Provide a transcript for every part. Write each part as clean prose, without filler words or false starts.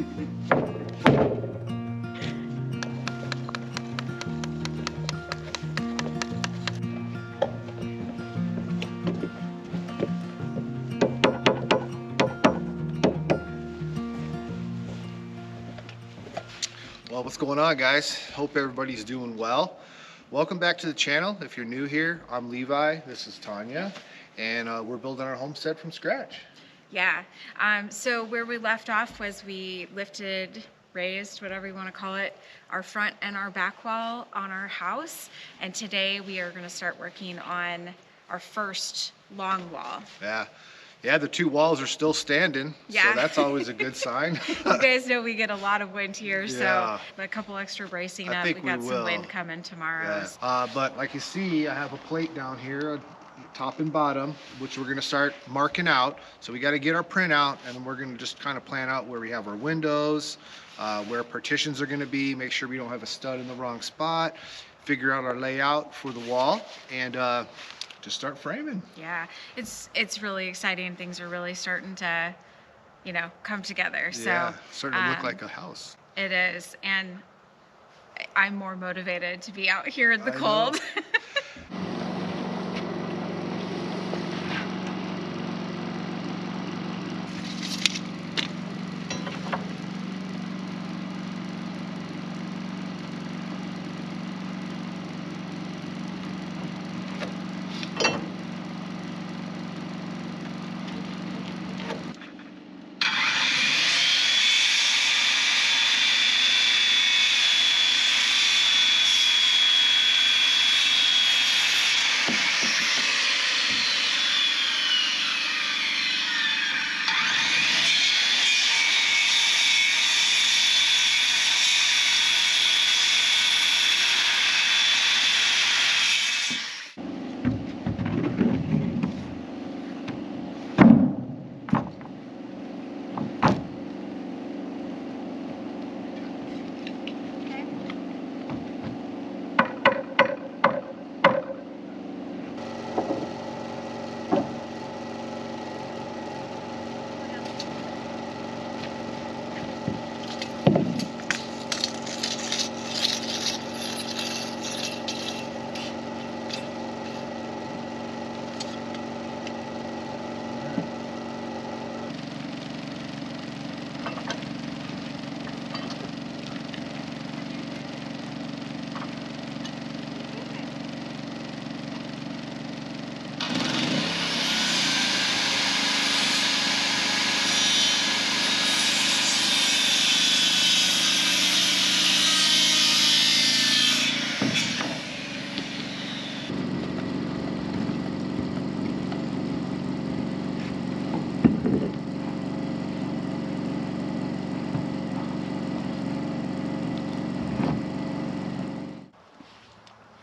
Well, what's going on, guys? Hope everybody's doing well. Welcome back to the channel. If you're new here, I'm Levi, this is Tanya, and we're building our homestead from scratch. Yeah, so where we left off was we raised, whatever you want to call it, our front and our back wall on our house, and today we are going to start working on our first long wall. Yeah, the two walls are still standing, yeah. So that's always a good sign. You guys know we get a lot of wind here, yeah. So a couple extra bracing I up. think We got we some will. wind coming tomorrow. Yeah. But like you see, I have a plate down here, top and bottom, which we're gonna start marking out. So we gotta get our print out, and then we're gonna just kind of plan out where we have our windows, where partitions are gonna be, make sure we don't have a stud in the wrong spot, figure out our layout for the wall, and just start framing. Yeah, it's really exciting. Things are really starting to, come together. Yeah, starting to look like a house. It is, and I'm more motivated to be out here in the cold.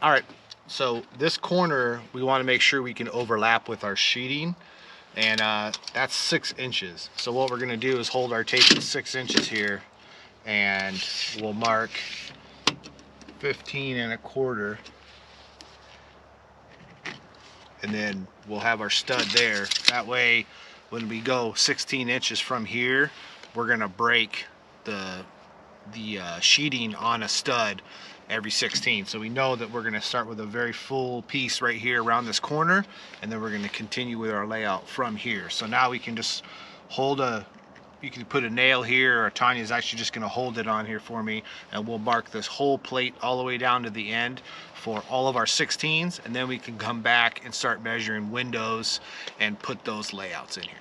All right, so this corner we want to make sure we can overlap with our sheeting, and that's 6 inches. So what we're going to do is hold our tape at 6 inches here, and we'll mark 15 1/4, and then we'll have our stud there. That way when we go 16 inches from here, we're going to break the sheeting on a stud every 16. So we know that we're going to start with a very full piece right here around this corner, and then we're going to continue with our layout from here. So now we can just hold you can put a nail here, or Tanya's actually just going to hold it on here for me, and we'll mark this whole plate all the way down to the end for all of our 16s, and then we can come back and start measuring windows and put those layouts in here.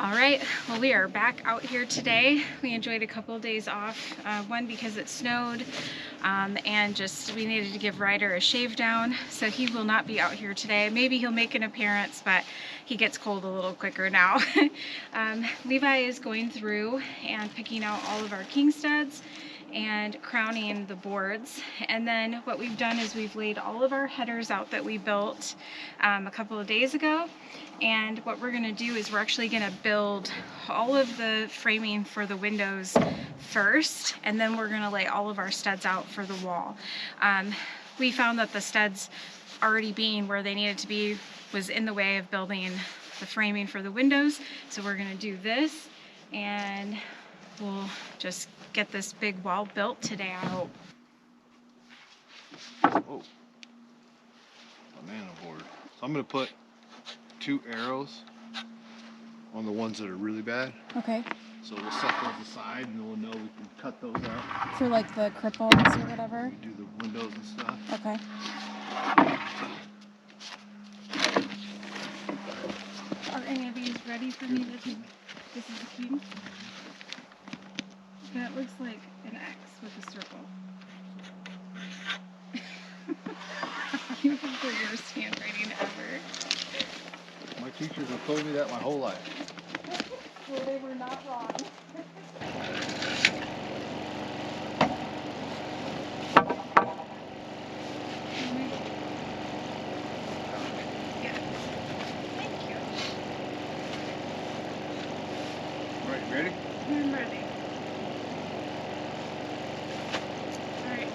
All right, well, we are back out here today. We enjoyed a couple of days off, one because it snowed, and just we needed to give Ryder a shave down, so he will not be out here today. Maybe he'll make an appearance, but he gets cold a little quicker now. Levi is going through and picking out all of our king studs and crowning the boards. And then what we've done is we've laid all of our headers out that we built a couple of days ago. And what we're gonna do is we're actually gonna build all of the framing for the windows first, and then we're gonna lay all of our studs out for the wall. We found that the studs already being where they needed to be was in the way of building the framing for the windows. So we're gonna do this, and we'll just get this big wall built today, I hope. Oh, banana board. So I'm gonna put 2 arrows on the ones that are really bad. Okay. So we'll set those aside and we'll know we can cut those out. For like the cripples or whatever? We do the windows and stuff. Okay. Are any of these ready for me to take? This is the key. That looks like an X with a circle. You have the worst handwriting ever. My teachers have told me that my whole life. Well, they were not wrong. Yeah. Thank you. All right, you ready? I'm ready. All right.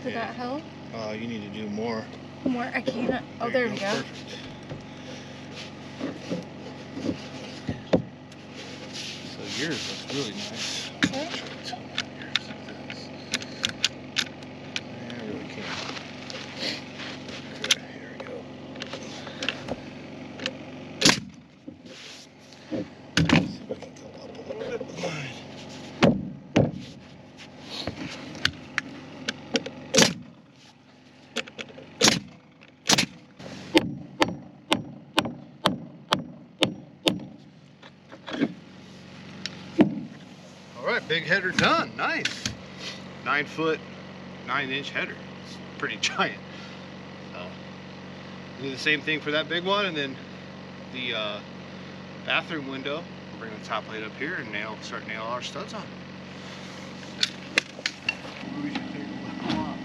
Did that help? You need to do more. More? I can't. Oh, there we go. Perfect. So yours looks really nice. Okay. I really can't. Okay, here we go. See if I can go up a little bit with mine. All right, big header done. Nice. 9 foot, 9-inch header. It's pretty giant. So, do the same thing for that big one, and then the bathroom window. We'll bring the top plate up here and start nail our studs on. Maybe we should take a look.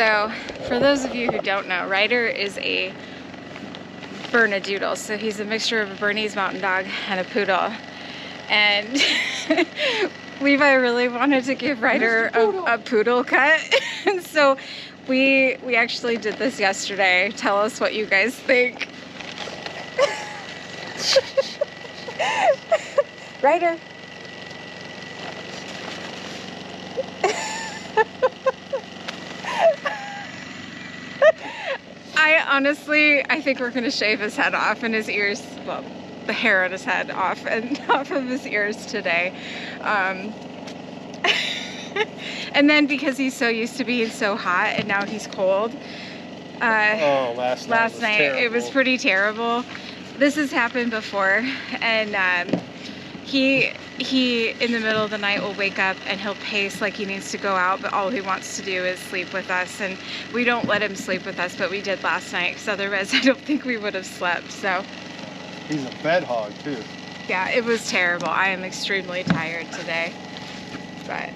So, for those of you who don't know, Ryder is a Bernedoodle. So he's a mixture of a Bernese Mountain Dog and a Poodle. And Levi really wanted to give Ryder a poodle cut. And so we actually did this yesterday. Tell us what you guys think. Ryder. I think we're gonna shave his head off and his ears, well, the hair on his head off and off of his ears today. And then because he's so used to being so hot and now he's cold. Last night it was pretty terrible. This has happened before, and he in the middle of the night will wake up and he'll pace like he needs to go out, but all he wants to do is sleep with us, and we don't let him sleep with us, but we did last night because otherwise I don't think we would have slept. So he's a bed hog too. Yeah, it was terrible. I am extremely tired today, but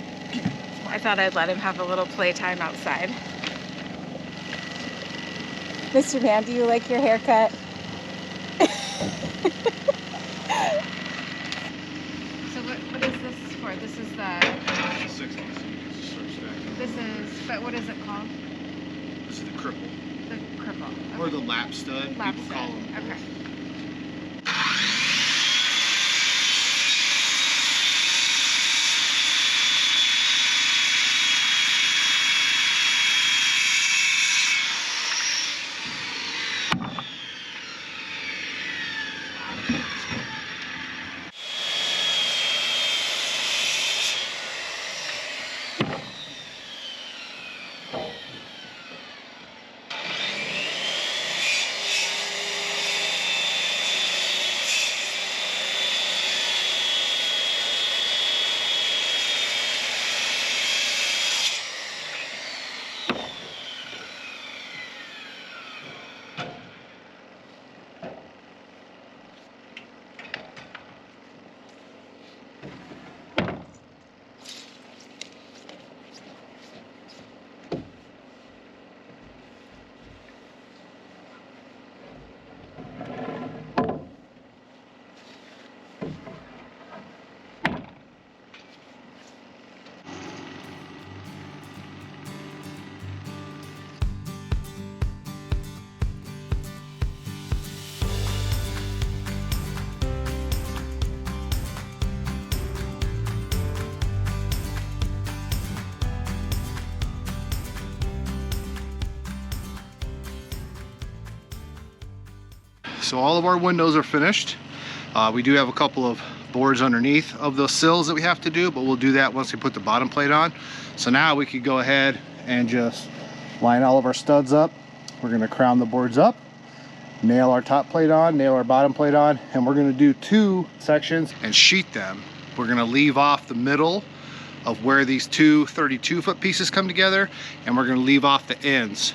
I thought I'd let him have a little playtime outside. Mr. Man, do you like your haircut? So what is this for? This is the 60s. This is, but what is it called? This is the cripple. The cripple. Okay. Or the lap stud. Lap People stud. call them. Okay. So all of our windows are finished. We do have a couple of boards underneath of those sills that we have to do, but we'll do that once we put the bottom plate on. So now we could go ahead and just line all of our studs up. We're gonna crown the boards up, nail our top plate on, nail our bottom plate on, and we're gonna do 2 sections and sheet them. We're gonna leave off the middle of where these two 32-foot pieces come together, and we're gonna leave off the ends.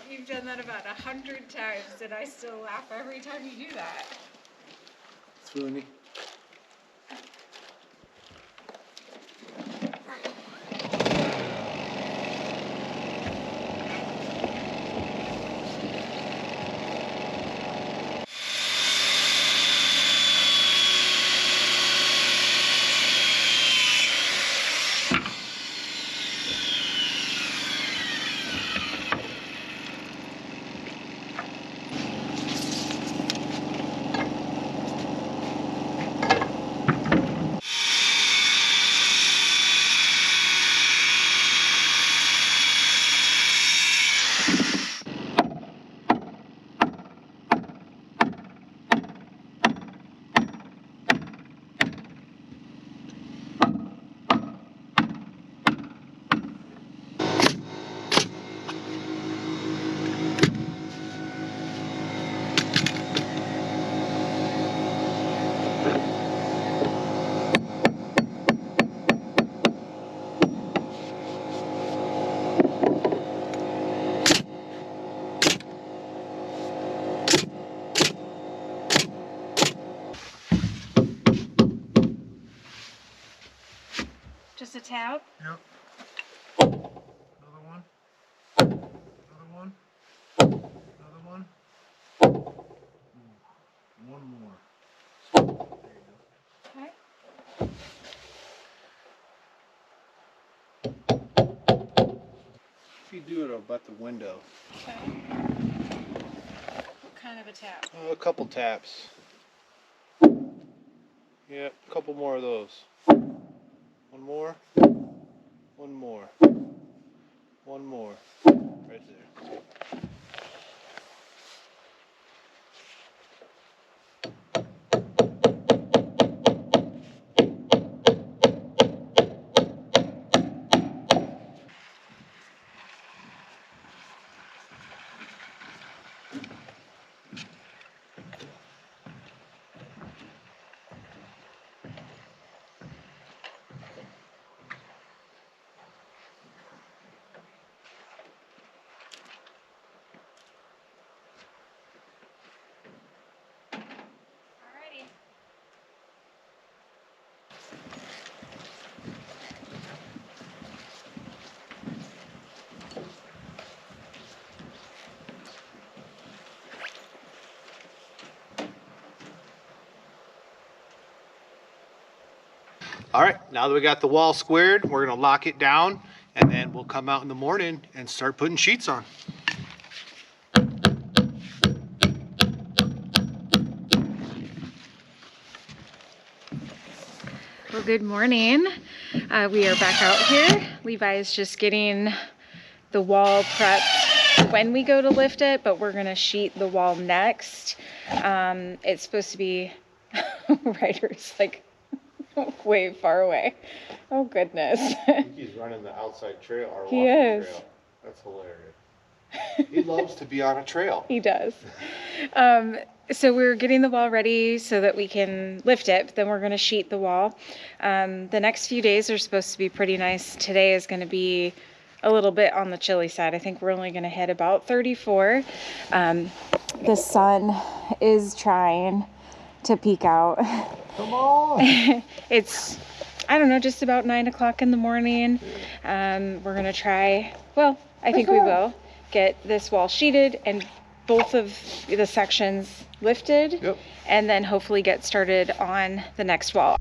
You've done that about 100 times, and I still laugh every time you do that. It's funny. Just a tab? Yep. Another one. Another one. Another one. One more. There you go. Okay. If you do it about the window. Okay. What kind of a tap? A couple taps. Yep, a couple more of those. One more. One more. One more. Right there. All right, now that we got the wall squared, we're gonna lock it down, and then we'll come out in the morning and start putting sheets on. Well, good morning. We are back out here. Levi is just getting the wall prepped when we go to lift it, but we're gonna sheet the wall next. It's supposed to be, Ryder's like way far away. Oh goodness. I think he's running the outside trail, or walking He is. trail. That's hilarious. He loves to be on a trail. He does. So we're getting the wall ready so that we can lift it, but then we're going to sheet the wall. The next few days are supposed to be pretty nice. Today is going to be a little bit on the chilly side. I think we're only going to hit about 34. The sun is trying to peek out. Come on. It's, I don't know, just about 9 o'clock in the morning. We're going to try, well, I think we will get this wall sheeted and both of the sections lifted. Yep. And then hopefully get started on the next wall.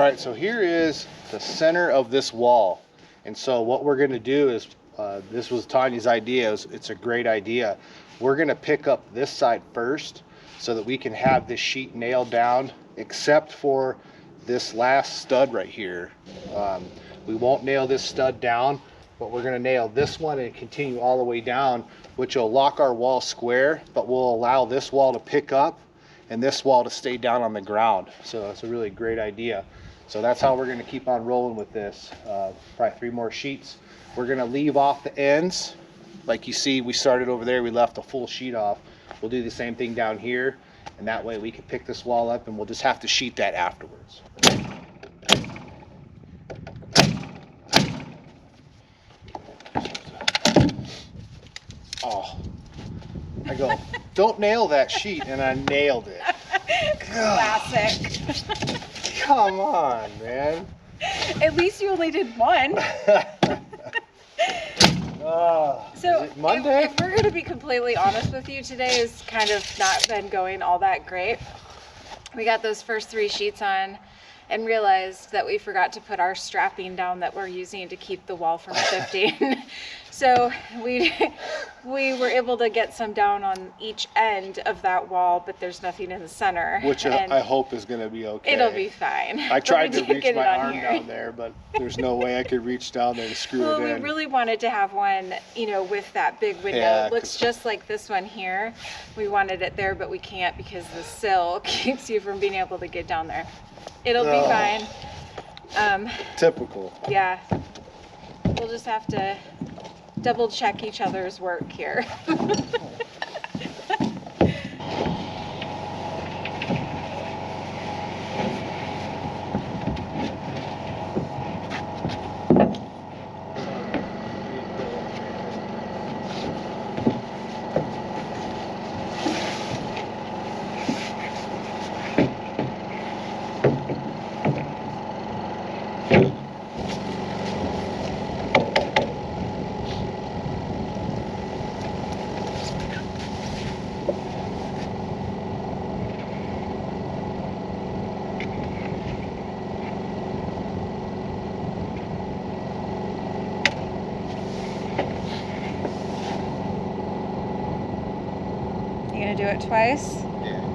All right, so here is the center of this wall. And so what we're gonna do is, this was Tanya's idea, it's a great idea. We're gonna pick up this side first so that we can have this sheet nailed down, except for this last stud right here. We won't nail this stud down, but we're gonna nail this one and continue all the way down, which will lock our wall square, but will allow this wall to pick up and this wall to stay down on the ground. So it's a really great idea. So that's how we're gonna keep on rolling with this. Probably 3 more sheets. We're gonna leave off the ends. Like you see, we started over there, we left a full sheet off. We'll do the same thing down here, and that way we can pick this wall up and we'll just have to sheet that afterwards. Oh, I go, don't nail that sheet, and I nailed it. Classic. Come on, man. At least you only did one. So is it Monday? If we're going to be completely honest with you, today has kind of not been going all that great. We got those first 3 sheets on and realized that we forgot to put our strapping down that we're using to keep the wall from shifting. So we were able to get some down on each end of that wall, but there's nothing in the center. Which I hope is going to be okay. It'll be fine. I tried to reach my arm down there, but there's no way I could reach down there to screw it in. Well, we really wanted to have one, you know, with that big window. Yeah, it looks just like this one here. We wanted it there, but we can't because the sill keeps you from being able to get down there. It'll be fine. Typical. Yeah. We'll just have to double check each other's work here. You gonna do it twice? Yeah.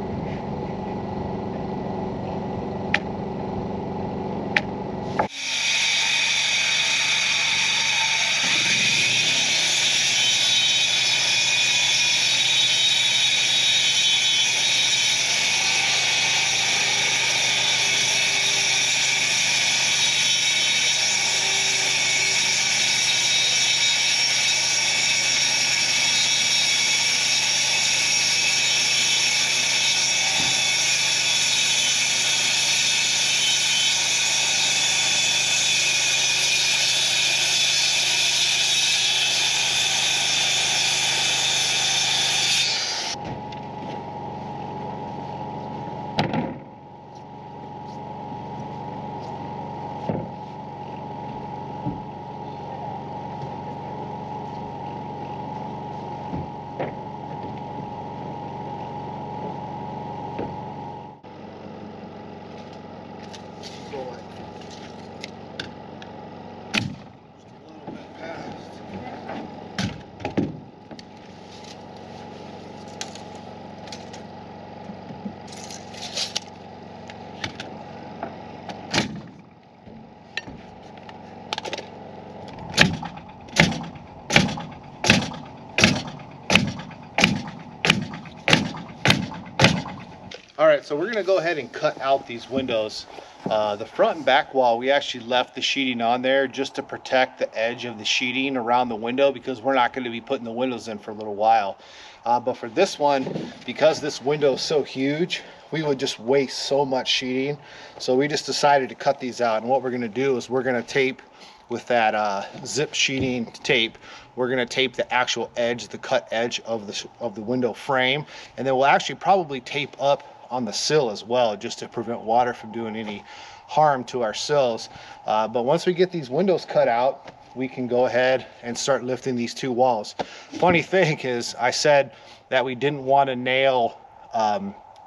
All right, so we're gonna go ahead and cut out these windows. The front and back wall, we actually left the sheeting on there just to protect the edge of the sheeting around the window because we're not gonna be putting the windows in for a little while. But for this one, because this window is so huge, we would just waste so much sheeting. So we just decided to cut these out. And what we're gonna do is we're gonna tape with that zip sheeting tape. We're gonna tape the actual edge, the cut edge of the window frame. And then we'll actually probably tape up on the sill as well, just to prevent water from doing any harm to our sills. But once we get these windows cut out, we can go ahead and start lifting these 2 walls. Funny thing is, I said that we didn't want to nail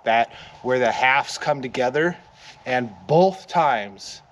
that where the halves come together, and both times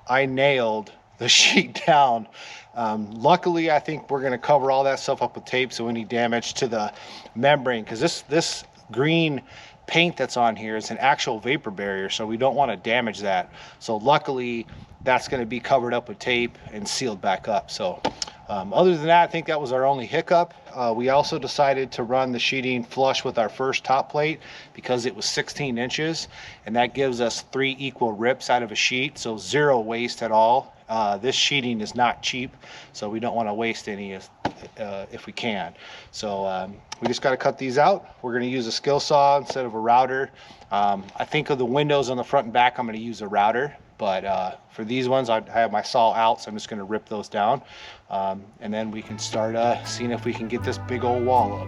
I nailed the sheet down. Luckily, I think we're going to cover all that stuff up with tape, so any damage to the membrane, because this green paint that's on here is an actual vapor barrier, so we don't want to damage that. So luckily, that's going to be covered up with tape and sealed back up. So other than that, I think that was our only hiccup. We also decided to run the sheeting flush with our first top plate because it was 16 inches, and that gives us 3 equal rips out of a sheet, so 0 waste at all. This sheeting is not cheap, so we don't want to waste any if we can. So we just got to cut these out. We're going to use a skill saw instead of a router. I think of the windows on the front and back, I'm going to use a router, but for these ones I have my saw out, so I'm just going to rip those down, and then we can start seeing if we can get this big old wall up.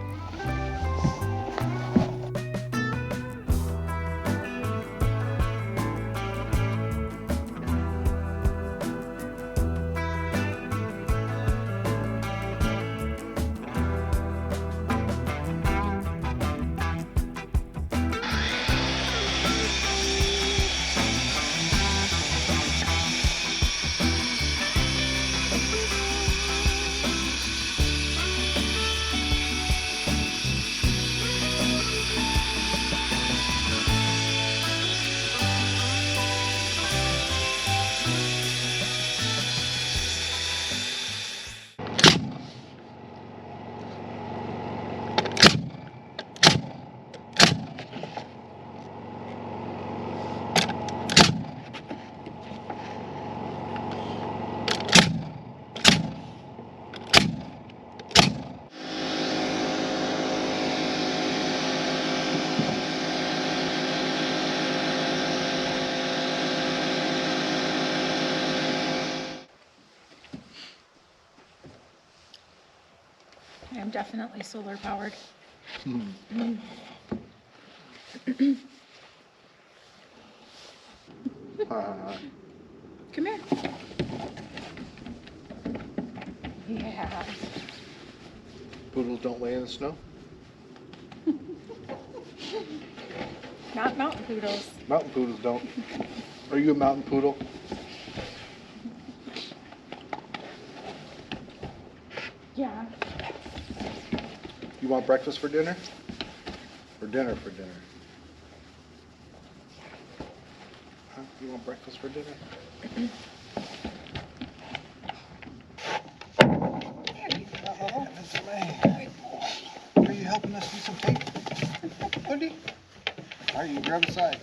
I'm definitely solar powered. Come here. Yeah. Poodles don't lay in the snow? Not mountain poodles. Mountain poodles don't. Are you a mountain poodle? Yeah. You want breakfast for dinner? Or dinner for dinner? Huh? You want breakfast for dinner? There you go. Are you helping us do some tape? Cody? All right, you grab a side.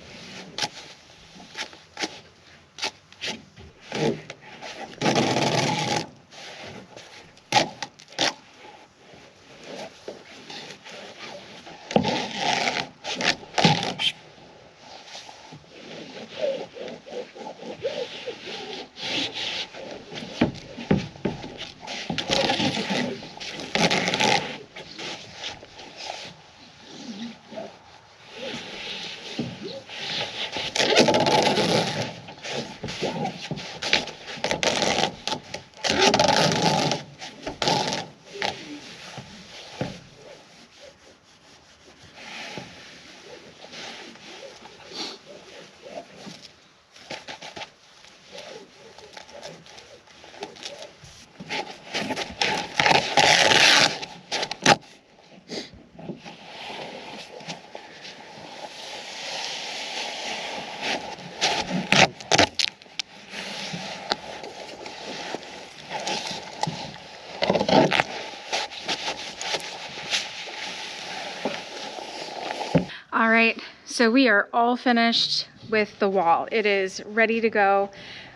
All right, so we are all finished with the wall. It is ready to go.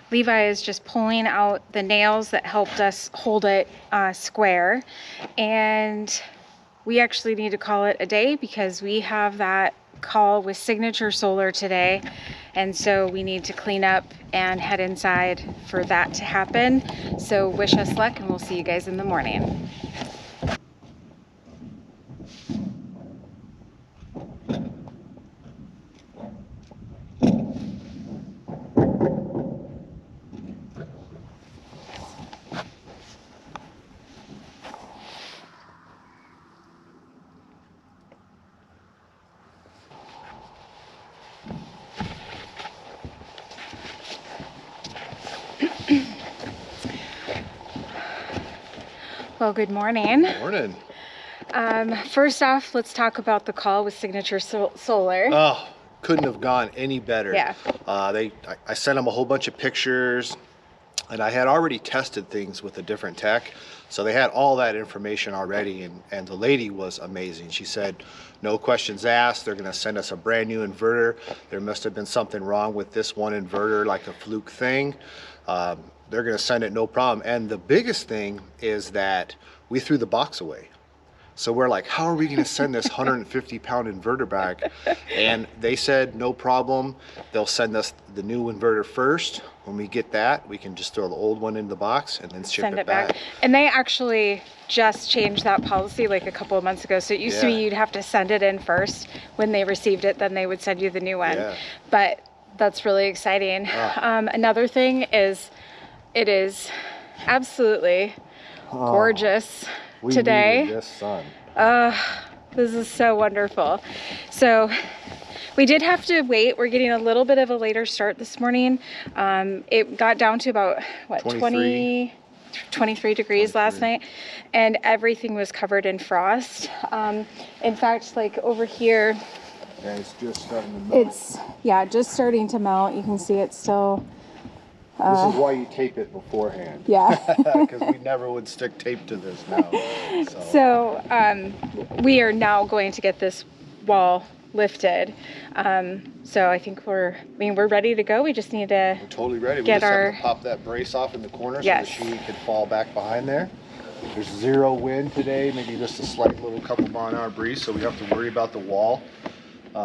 Levi is just pulling out the nails that helped us hold it square. And we actually need to call it a day because we have that call with Signature Solar today. And so we need to clean up and head inside for that to happen. So wish us luck and we'll see you guys in the morning. Well, good morning. Morning. First off, let's talk about the call with Signature Solar. Oh, couldn't have gone any better. Yeah. I sent them a whole bunch of pictures, and I had already tested things with a different tech, so they had all that information already, and the lady was amazing. She said, no questions asked, they're gonna send us a brand new inverter. There must have been something wrong with this one inverter, like a fluke thing. They're gonna send it no problem. And the biggest thing is that we threw the box away. So we're like, how are we gonna send this 150-pound inverter back? And they said, no problem. They'll send us the new inverter first. When we get that, we can just throw the old one in the box and then ship it back. And they actually just changed that policy like a couple of months ago. So it used to be you'd have to send it in first. When they received it, then they would send you the new one. Yeah. But that's really exciting. Another thing is, it is absolutely gorgeous today. This sun. This is so wonderful. So we did have to wait. We're getting a little bit of a later start this morning. It got down to about, what, 23 degrees last night, and everything was covered in frost. In fact, like over here, Yeah, it's just starting to melt. it's, just starting to melt. You can see it's still... This is why you tape it beforehand. Yeah. Because we never would stick tape to this now. So we are now going to get this wall lifted. So I think we're ready to go. We just need to We're totally ready. get We just our... have to pop that brace off in the corner Yes. so the sheet can fall back behind there. There's zero wind today, maybe just a slight little couple mile-an-hour breeze, so we have to worry about the wall.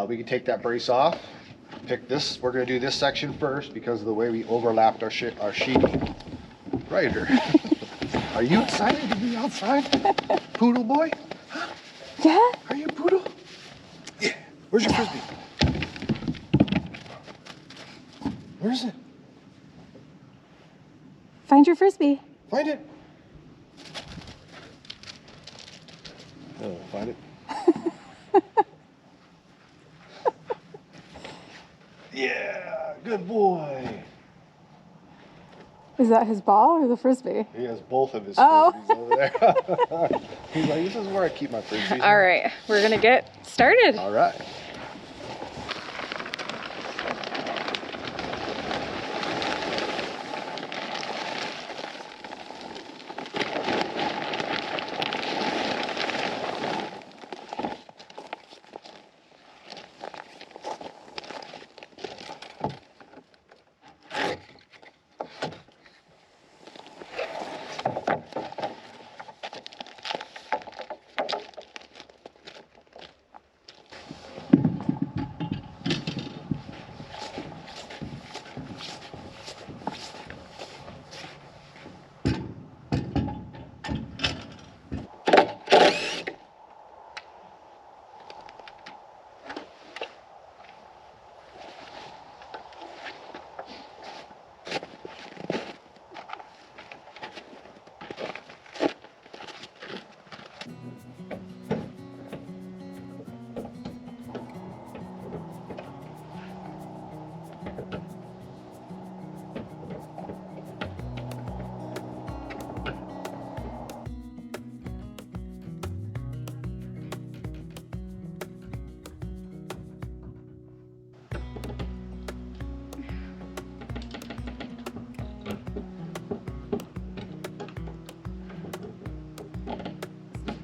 We can take that brace off. Pick this. We're going to do this section first because of the way we overlapped our sheeting. Ryder, are you excited to be outside? Poodle boy? Huh? Yeah? Are you a poodle? Yeah. Where's your frisbee? Where is it? Find your frisbee. Find it. Oh, find it. Yeah, good boy. Is that his ball or the frisbee? He has both of his Oh. frisbees over there. He's like, this is where I keep my frisbees. All right, we're gonna get started. All right.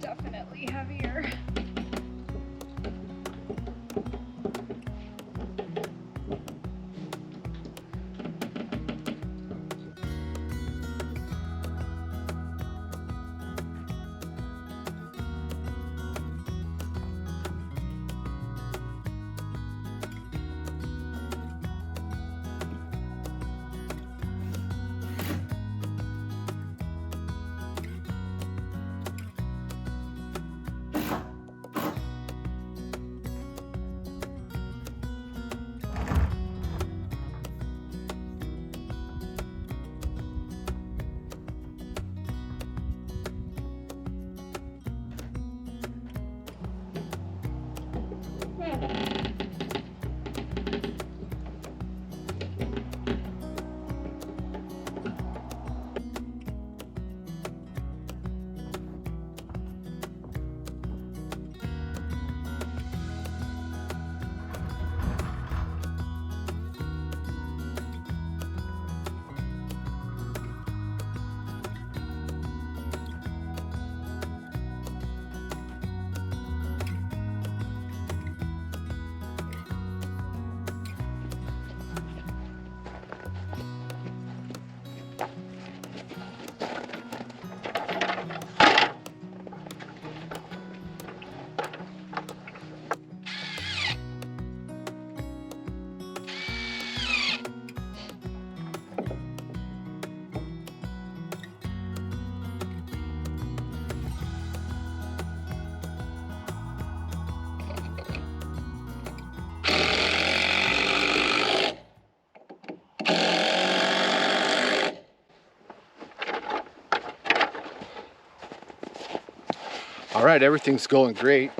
Definitely heavier. right, everything's going great.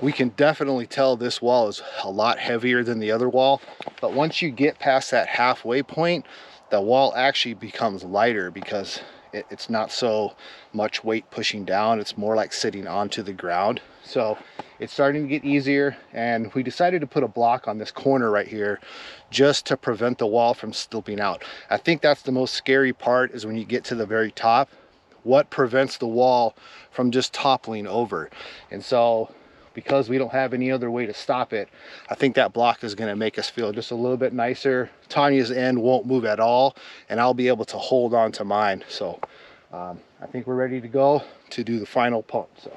We can definitely tell this wall is a lot heavier than the other wall, but once you get past that halfway point, the wall actually becomes lighter because it's not so much weight pushing down. It's more like sitting onto the ground. So it's starting to get easier, and we decided to put a block on this corner right here just to prevent the wall from slipping out. I think that's the most scary part, is when you get to the very top, what prevents the wall from just toppling over. And so because we don't have any other way to stop it, I think that block is going to make us feel just a little bit nicer. Tanya's end won't move at all, and I'll be able to hold on to mine. So I think we're ready to go to do the final pump. So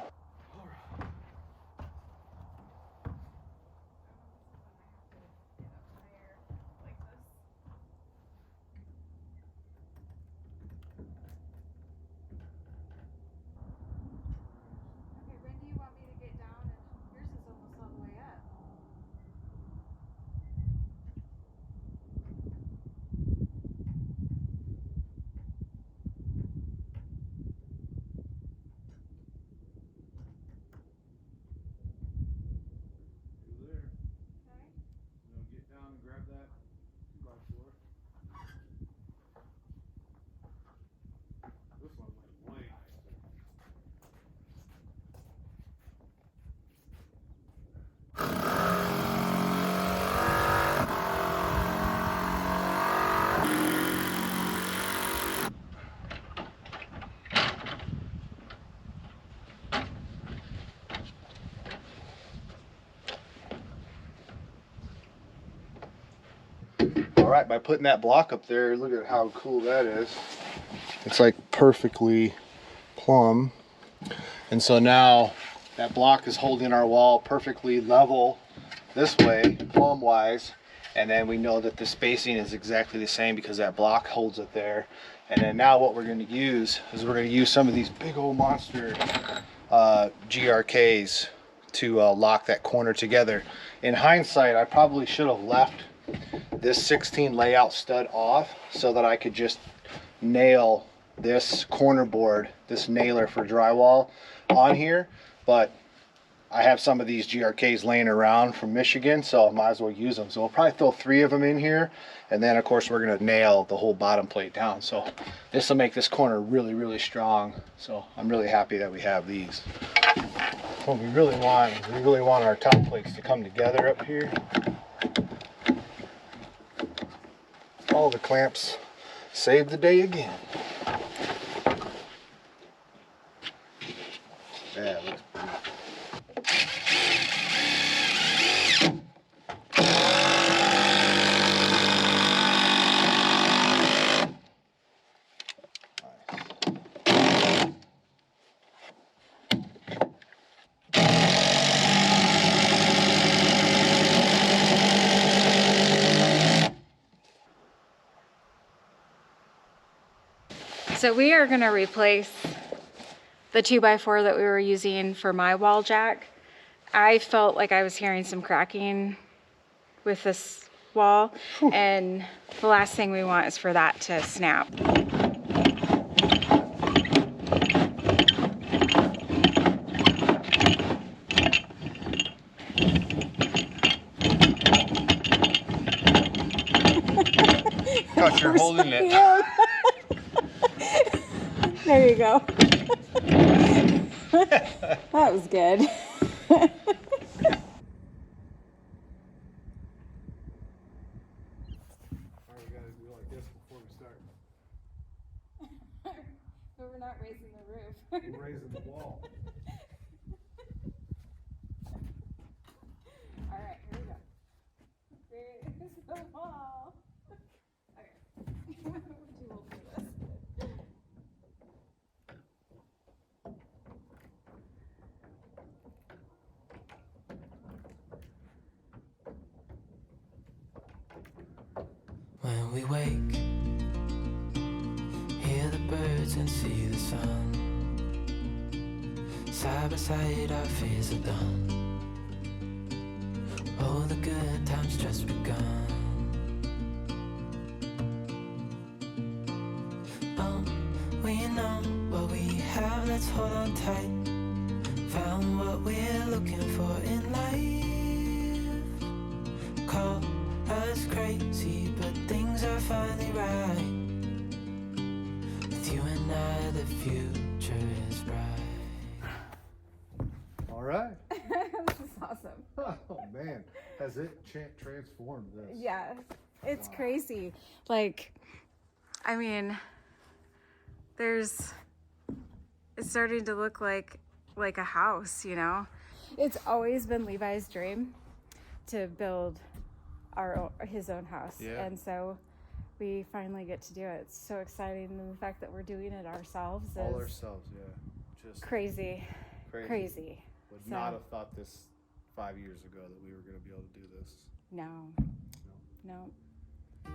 all right, by putting that block up there, look at how cool that is. It's like perfectly plumb. And so now that block is holding our wall perfectly level this way, plumb wise. And then we know that the spacing is exactly the same because that block holds it there. And then now what we're going to use is we're going to use some of these big old monster GRKs to lock that corner together. In hindsight, I probably should have left this 16 layout stud off so that I could just nail this corner board, this nailer for drywall on here, but I have some of these GRKs laying around from Michigan, so I might as well use them. So we'll probably throw 3 of them in here, and then of course we're going to nail the whole bottom plate down. So this will make this corner really, really strong. So I'm really happy that we have these. What we really want is we really want our top plates to come together up here. All the clamps saved the day again. Yeah, it looks pretty. So we are going to replace the 2x4 that we were using for my wall jack. I felt like I was hearing some cracking with this wall, and the last thing we want is for that to snap. Gosh, you're holding it. There you go. That was good. But we're not raising the roof. We're raising the wall. All right, here we go. Raise the wall. Okay. We're too old for this. When we wake, hear the birds and see the sun. Side by side our fears are done. Oh, the good times just begun. Oh, we know what we have, let's hold on tight. looking for in life. Call us crazy, but things are finally right. With you and I, the future is bright. All right. This is awesome. Oh man, has it transformed this? Yeah, it's Wow. crazy. Like, I mean, it's starting to look like a house, you know? It's always been Levi's dream to build his own house. Yeah. And so we finally get to do it. It's so exciting. And the fact that we're doing it ourselves All is ourselves, yeah. Just crazy. crazy. Crazy. Would So- not have thought this 5 years ago that we were going to be able to do this. No. No. No.